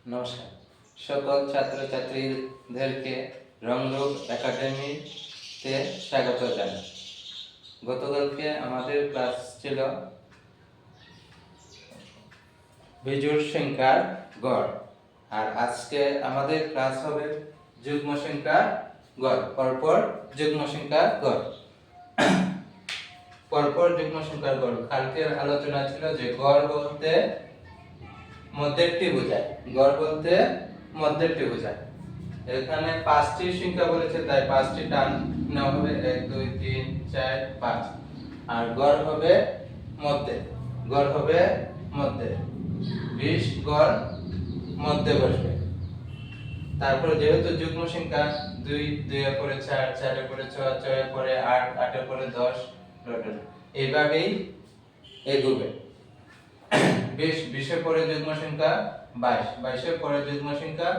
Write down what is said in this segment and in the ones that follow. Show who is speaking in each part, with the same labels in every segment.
Speaker 1: নমস্কার সকল ছাত্রছাত্রীদেরকে রংরূপ একাডেমিতে স্বাগত জানাই। গতকালকে আমাদের ক্লাস ছিল বিজোড় সংখ্যার গড়, আর আজকে আমাদের ক্লাস হবে যুগ্ম সংখ্যার গড়। পরপর যুগ্ম সংখ্যার গড়। পরপর যুগ্ম সংখ্যার গড়। কালকের আলোচনা ছিল যে গড় বলতে মধ্যেরটি বোঝায়। গড় বলতে মধ্যেরটি বোঝায়। এখানে 5টি সংখ্যা বলেছে, তাই 5টি টান নেওয়া হবে, 1 2 3 4 5। আর গড় হবে মধ্যে। গড় হবে মধ্যে। 20 গড় মধ্যে বসবে। তারপরে যেহেতু যুগ্ম সংখ্যা 2 2 এর পরে 4 4 এর পরে 6 6 এর পরে 8 8 এর পরে 10 এইভাবেই এগোবে। 20 20 এর পরে যুগ্ম সংখ্যা 22 22 এর পরে যুগ্ম সংখ্যা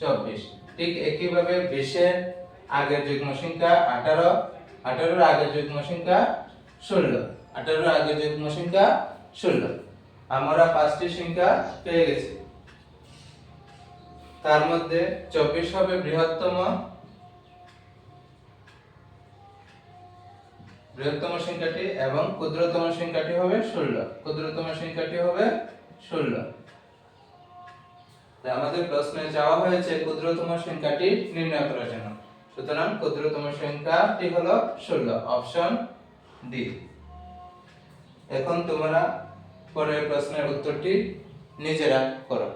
Speaker 1: 24। ঠিক একইভাবে 20 এর আগের যুগ্ম সংখ্যা 18 18 এর আগের যুগ্ম সংখ্যা 16 18 এর আগের যুগ্ম সংখ্যা 16। আমরা 5টি সংখ্যা পেয়ে গেছি। তার মধ্যে 24 হবে বৃহত্তম সংখ্যাটি এবং ক্ষুদ্রতম সংখ্যাটি হবে 16। ক্ষুদ্রতম সংখ্যাটি হবে 16। তাই আমাদের প্রশ্নে চাওয়া হয়েছে ক্ষুদ্রতম সংখ্যাটি নির্ণয় করার জন্য। সুতরাং ক্ষুদ্রতম সংখ্যাটি হলো 16, অপশন ডি। এখন তোমরা পরের প্রশ্নের উত্তরটি নিজেরা করো।